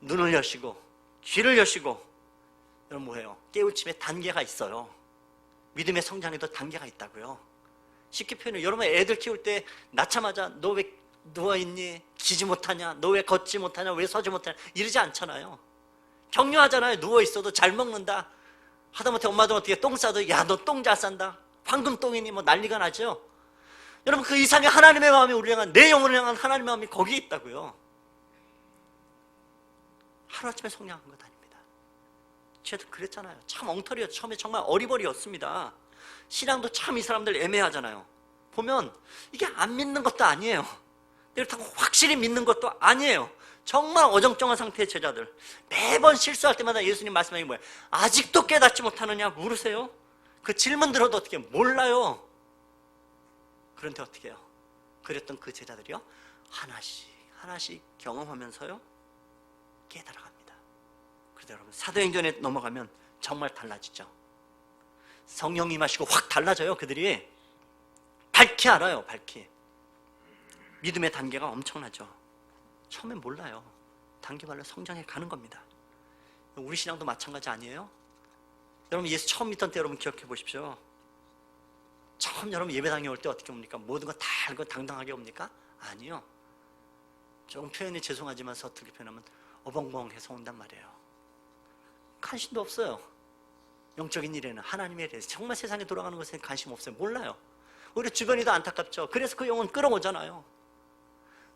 눈을 여시고 귀를 여시고, 여러분 뭐예요? 깨우침의 단계가 있어요. 믿음의 성장에도 단계가 있다고요. 쉽게 표현해, 여러분 애들 키울 때 낳자마자 너 왜 누워있니? 기지 못하냐? 너 왜 걷지 못하냐? 왜 서지 못하냐? 이러지 않잖아요. 격려하잖아요. 누워있어도 잘 먹는다. 하다못해 엄마도 어떻게 똥 싸도 야 너 똥 잘 싼다. 황금 똥이니 뭐 난리가 나죠. 여러분, 그 이상의 하나님의 마음이 우리를 향한, 내 영혼을 향한 하나님의 마음이 거기에 있다고요. 하루아침에 성장한 것 아닙니다. 저도 그랬잖아요. 참 엉터리였죠. 처음에 정말 어리버리였습니다. 신앙도 참 이 사람들 애매하잖아요. 보면 이게 안 믿는 것도 아니에요. 그렇다고 확실히 믿는 것도 아니에요. 정말 어정쩡한 상태의 제자들, 매번 실수할 때마다 예수님 말씀하신 게 뭐예요? 아직도 깨닫지 못하느냐 물으세요. 그 질문 들어도 어떻게 몰라요. 그런데 어떻게 해요? 그랬던 그 제자들이요, 하나씩 하나씩 경험하면서요 깨달아갑니다. 그런데 여러분, 사도행전에 넘어가면 정말 달라지죠. 성령이 임하시고 확 달라져요. 그들이 밝히 알아요. 밝히. 믿음의 단계가 엄청나죠. 처음엔 몰라요. 단계별로 성장해 가는 겁니다. 우리 신앙도 마찬가지 아니에요? 여러분, 예수 처음 믿던 때 여러분 기억해 보십시오. 처음 여러분 예배당에 올 때 어떻게 옵니까? 모든 거 다 알고 당당하게 옵니까? 아니요. 조금 표현이 죄송하지만 서툴게 표현하면 어벙벙해서 온단 말이에요. 관심도 없어요. 영적인 일에는, 하나님에 대해서, 정말 세상에 돌아가는 것에 관심 없어요. 몰라요. 우리 주변이 더 안타깝죠. 그래서 그 영혼 끌어오잖아요.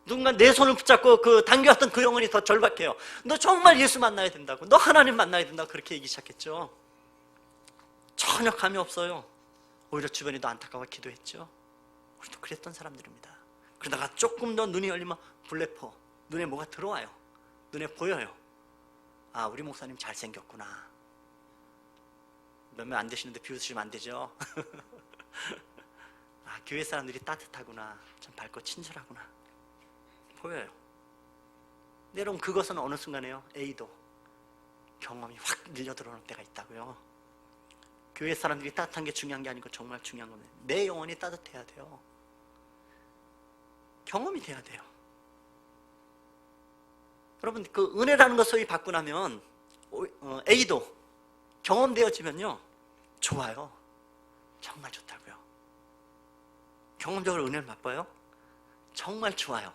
누군가 내 손을 붙잡고 그 당겨왔던 그 영혼이 더 절박해요. 너 정말 예수 만나야 된다고, 너 하나님 만나야 된다고 그렇게 얘기 시작했죠. 전혀 감이 없어요. 오히려 주변이 더 안타까워 기도했죠. 우리도 그랬던 사람들입니다. 그러다가 조금 더 눈이 열리면 블레포, 눈에 뭐가 들어와요. 눈에 보여요. 아, 우리 목사님 잘생겼구나. 몇 명 안 되시는데 비웃으시면 안 되죠. 아, 교회 사람들이 따뜻하구나. 참 밝고 친절하구나. 보여요. 근데 여러분, 그것은 어느 순간에요, 에이도 경험이 확 밀려 들어오는 때가 있다고요. 교회 사람들이 따뜻한 게 중요한 게 아니고 정말 중요한 겁니다. 내 영혼이 따뜻해야 돼요. 경험이 돼야 돼요. 여러분 그 은혜라는 것 소위 받고 나면 A도 경험되어지면요 좋아요. 정말 좋다고요. 경험적으로 은혜를 맛봐요? 정말 좋아요.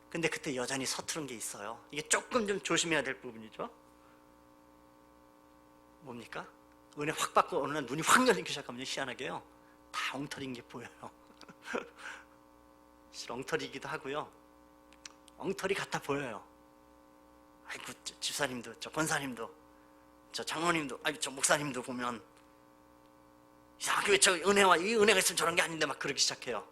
근데 그때 여전히 서투른 게 있어요. 이게 조금 좀 조심해야 될 부분이죠. 뭡니까? 은혜 확 받고 어느 날 눈이 확 열리기 시작하면 희한하게요 다 엉터리인 게 보여요. 사실 엉터리이기도 하고요 엉터리 같아 보여요. 아이고 집사님도 저 권사님도 저 장로님도 아이고 저 목사님도 보면 이상하게 왜 저 은혜와 이 은혜가 있으면 저런 게 아닌데 막 그러기 시작해요.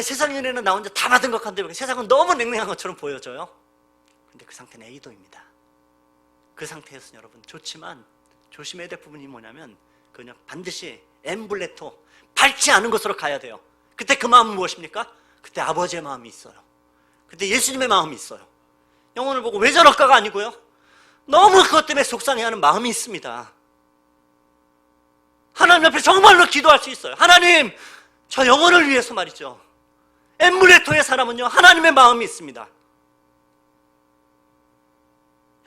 세상 은혜는 나 혼자 다 받은 것 같은데 세상은 너무 냉랭한 것처럼 보여져요. 근데 그 상태는 A도입니다. 그 상태에서는 여러분 좋지만 조심해야 될 부분이 뭐냐면 그냥 반드시 엠블레토 밟지 않은 것으로 가야 돼요. 그때 그 마음은 무엇입니까? 그때 아버지의 마음이 있어요. 그때 예수님의 마음이 있어요. 영혼을 보고 왜 저럴까가 아니고요 너무 그것 때문에 속상해하는 마음이 있습니다. 하나님 앞에 정말로 기도할 수 있어요. 하나님 저 영혼을 위해서 말이죠. 엠블레토의 사람은요 하나님의 마음이 있습니다.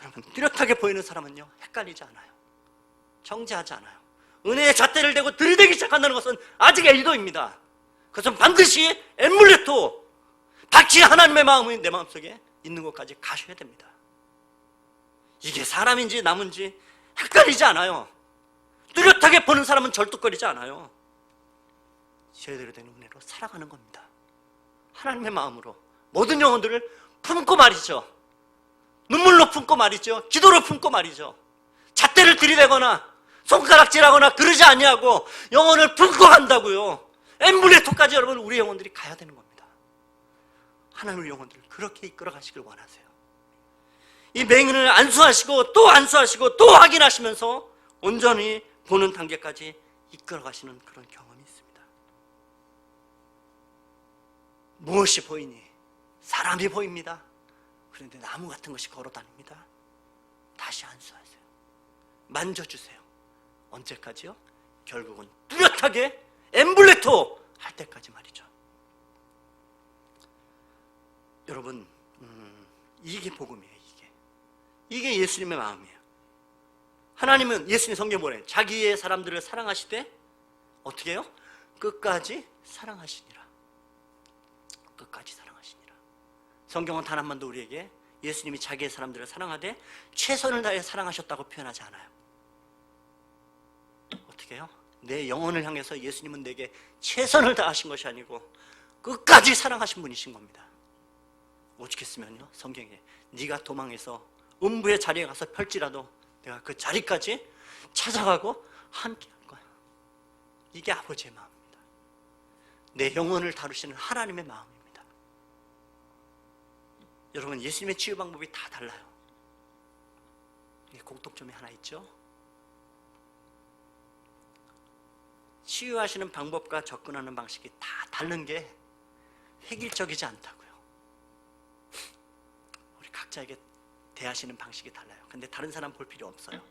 여러분 뚜렷하게 보이는 사람은요 헷갈리지 않아요. 정죄하지 않아요. 은혜의 잣대를 대고 들이대기 시작한다는 것은 아직 A도입니다. 그것은 반드시 엠블레토 박히 하나님의 마음이 내 마음속에 있는 것까지 가셔야 됩니다. 이게 사람인지 나무인지 헷갈리지 않아요. 뚜렷하게 보는 사람은 절뚝거리지 않아요. 제대로 된 은혜로 살아가는 겁니다. 하나님의 마음으로 모든 영혼들을 품고 말이죠. 눈물로 품고 말이죠. 기도로 품고 말이죠. 잣대를 들이대거나 손가락질하거나 그러지 아니하고 영혼을 품고 간다고요. 엠블레토까지 여러분 우리 영혼들이 가야 되는 겁니다. 하나님의 영혼들을 그렇게 이끌어 가시길 원하세요. 이 맹인을 안수하시고 또 안수하시고 또 확인하시면서 온전히 보는 단계까지 이끌어 가시는 그런 경험이 있습니다. 무엇이 보이니? 사람이 보입니다. 그런데 나무 같은 것이 걸어 다닙니다. 다시 안수하세요. 만져주세요. 언제까지요? 결국은 뚜렷하게 엠블레토 할 때까지 말이죠. 여러분 이게 복음이에요. 이게 예수님의 마음이에요. 하나님은 예수님 성경에 뭐래요? 자기의 사람들을 사랑하시되 어떻게 해요? 끝까지 사랑하시니라. 끝까지 사랑하시니라. 성경은 단 한 번도 우리에게 예수님이 자기의 사람들을 사랑하되 최선을 다해 사랑하셨다고 표현하지 않아요. 어떻게 해요? 내 영혼을 향해서 예수님은 내게 최선을 다하신 것이 아니고 끝까지 사랑하신 분이신 겁니다. 오직 했으면요 성경에 네가 도망해서 음부의 자리에 가서 펼지라도 내가 그 자리까지 찾아가고 함께 할 거야. 이게 아버지의 마음입니다. 내 영혼을 다루시는 하나님의 마음입니다. 여러분 예수님의 치유 방법이 다 달라요. 이게 공통점이 하나 있죠. 치유하시는 방법과 접근하는 방식이 다 다른 게 획일적이지 않다고요. 우리 각자에게 대하시는 방식이 달라요. 근데 다른 사람 볼 필요 없어요.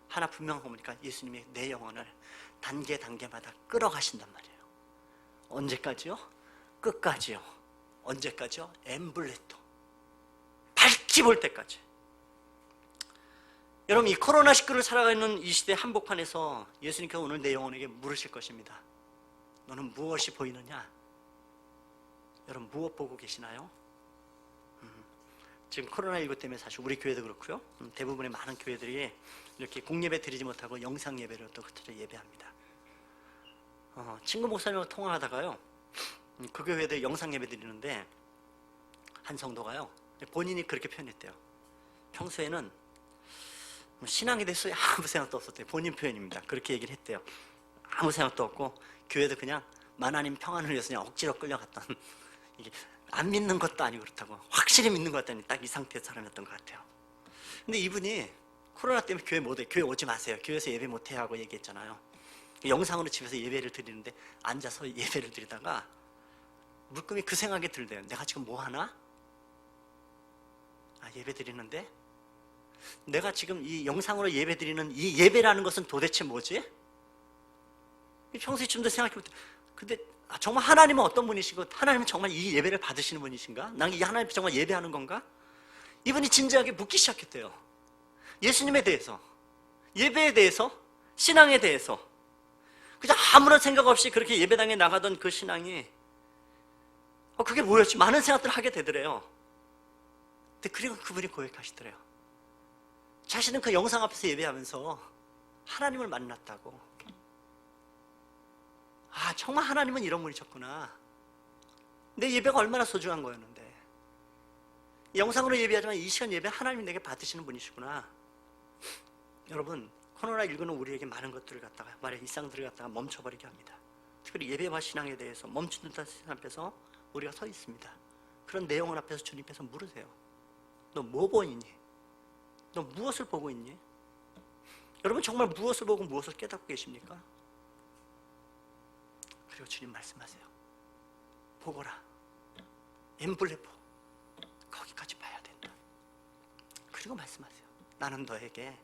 하나 분명한 거 보니까 예수님이 내 영혼을 단계마다 끌어가신단 말이에요. 언제까지요? 끝까지요. 언제까지요? 엠블레토. 밝히 볼 때까지. 여러분 이 코로나19를 살아가는 이 시대 한복판에서 예수님께서 오늘 내 영혼에게 물으실 것입니다. 너는 무엇이 보이느냐? 여러분 무엇 보고 계시나요? 지금 코로나19 때문에 사실 우리 교회도 그렇고요. 대부분의 많은 교회들이 이렇게 공예배 드리지 못하고 영상 예배를 또 흩어져 예배합니다. 친구 목사님하고 통화하다가요. 그 교회들 영상 예배 드리는데 한 성도가요. 본인이 그렇게 표현했대요. 평소에는 신앙에 대해서 아무 생각도 없었대요. 본인 표현입니다. 그렇게 얘기를 했대요. 아무 생각도 없고 교회도 그냥 하나님 평안을 위해서 그냥 억지로 끌려갔던 이게 안 믿는 것도 아니고 그렇다고 확실히 믿는 것 같다니 딱 이 상태의 사람이었던 것 같아요. 근데 이분이 코로나 때문에 교회 못 해. 교회 오지 마세요. 교회에서 예배 못 해 하고 얘기했잖아요. 영상으로 집에서 예배를 드리는데 앉아서 예배를 드리다가 물금이 그 생각이 들대요. 내가 지금 뭐 하나? 예배 드리는데 내가 지금 이 영상으로 예배 드리는 이 예배라는 것은 도대체 뭐지? 평소에 좀 더 생각해 볼때 근데 정말 하나님은 어떤 분이시고 하나님은 정말 이 예배를 받으시는 분이신가? 난 이 하나님 정말 예배하는 건가? 이분이 진지하게 묻기 시작했대요. 예수님에 대해서, 예배에 대해서, 신앙에 대해서. 그냥 아무런 생각 없이 그렇게 예배당에 나가던 그 신앙이 그게 뭐였지? 많은 생각들을 하게 되더래요. 근데 그리고 그분이 고백하시더래요. 자신은 그 영상 앞에서 예배하면서 하나님을 만났다고. 정말 하나님은 이런 분이셨구나. 내 예배가 얼마나 소중한 거였는데. 영상으로 예배하지만 이 시간 예배 하나님이 내게 받으시는 분이시구나. 여러분, 코로나19는 우리에게 많은 것들을 갖다가, 말의 일상들을 갖다가 멈춰버리게 합니다. 특별히 예배와 신앙에 대해서 멈추는 세상 앞에서 우리가 서 있습니다. 그런 내용을 앞에서 주님께서 물으세요. 너 뭐 보이니? 너 무엇을 보고 있니? 여러분 정말 무엇을 보고 무엇을 깨닫고 계십니까? 그리고 주님 말씀하세요. 보거라. 엠블레포. 거기까지 봐야 된다. 그리고 말씀하세요. 나는 너에게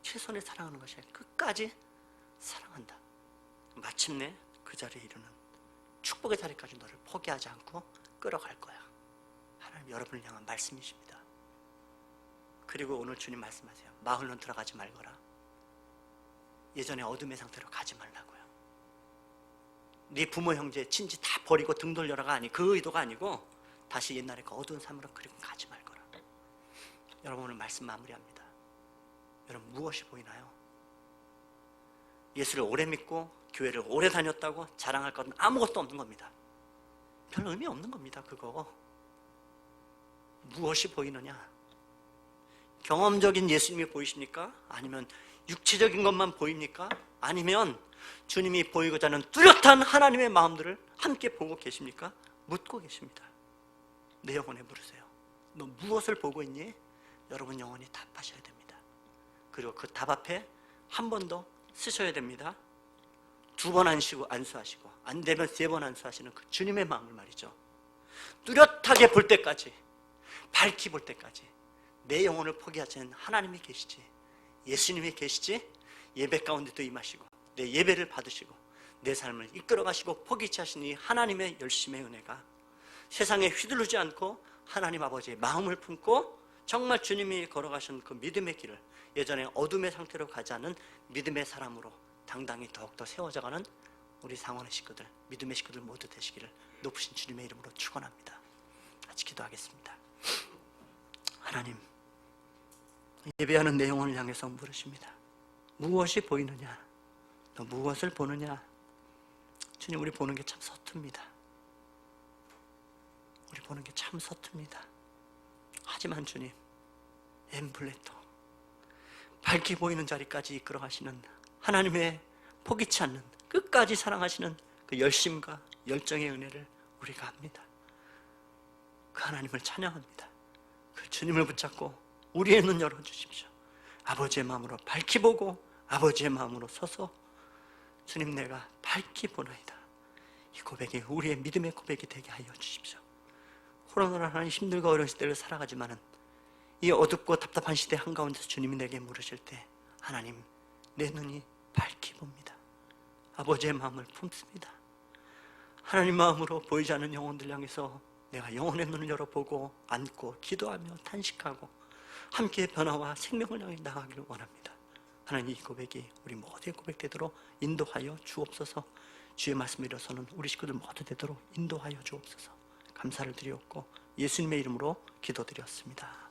최선을 사랑하는 것이 아니라 끝까지 사랑한다. 마침내 그 자리에 이르는 축복의 자리까지 너를 포기하지 않고 끌어갈 거야. 하나님 여러분을 향한 말씀이십니다. 그리고 오늘 주님 말씀하세요. 마을로 들어가지 말거라. 예전에 어둠의 상태로 가지 말라고요. 네 부모 형제 친지 다 버리고 등 돌려라가 아니, 그 의도가 아니고 다시 옛날에 그 어두운 삶으로 그리고 가지 말거라. 여러분 오늘 말씀 마무리합니다. 여러분 무엇이 보이나요? 예수를 오래 믿고 교회를 오래 다녔다고 자랑할 것은 아무것도 없는 겁니다. 별 의미 없는 겁니다. 그거 무엇이 보이느냐? 경험적인 예수님이 보이십니까? 아니면 육체적인 것만 보입니까? 아니면 주님이 보이고자 하는 뚜렷한 하나님의 마음들을 함께 보고 계십니까? 묻고 계십니다. 내 영혼에 물으세요. 너 무엇을 보고 있니? 여러분 영혼이 답하셔야 됩니다. 그리고 그 답 앞에 한 번 더 쓰셔야 됩니다. 2번 안수하시고 안 되면 3번 안수하시는 그 주님의 마음을 말이죠. 뚜렷하게 볼 때까지, 밝히 볼 때까지 내 영혼을 포기하지 않는 하나님이 계시지, 예수님이 계시지, 예배 가운데도 임하시고 내 예배를 받으시고 내 삶을 이끌어 가시고 포기치 하신 이 하나님의 열심의 은혜가 세상에 휘둘르지 않고 하나님 아버지의 마음을 품고 정말 주님이 걸어가신 그 믿음의 길을 예전에 어둠의 상태로 가지 않은 믿음의 사람으로 당당히 더욱더 세워져가는 우리 상원의 식구들, 믿음의 식구들 모두 되시기를 높으신 주님의 이름으로 축원합니다. 같이 기도하겠습니다. 하나님, 예배하는 내 영혼을 향해서 물으십니다. 무엇이 보이느냐? 너 무엇을 보느냐? 주님, 우리 보는 게 참 서툽니다. 우리 보는 게 참 서툽니다. 하지만 주님, 엠블레토, 밝게 보이는 자리까지 이끌어 가시는 하나님의 포기치 않는, 끝까지 사랑하시는 그 열심과 열정의 은혜를 우리가 압니다. 그 하나님을 찬양합니다. 그 주님을 붙잡고 우리의 눈 열어주십시오. 아버지의 마음으로 밝히 보고 아버지의 마음으로 서서 주님, 내가 밝히 보나이다. 이 고백이 우리의 믿음의 고백이 되게 하여 주십시오. 코로나로 하는 힘들고 어려운 시대를 살아가지만은 이 어둡고 답답한 시대 한가운데서 주님이 내게 물으실 때, 하나님, 내 눈이 밝히 봅니다. 아버지의 마음을 품습니다. 하나님 마음으로 보이지 않는 영혼들 향해서 내가 영혼의 눈을 열어보고 안고 기도하며 탄식하고 함께 변화와 생명을 향해 나가기를 원합니다. 하나님, 이 고백이 우리 모두의 고백되도록 인도하여 주옵소서. 주의 말씀에 일어서는 우리 식구들 모두 되도록 인도하여 주옵소서. 감사를 드리옵고 예수님의 이름으로 기도드렸습니다.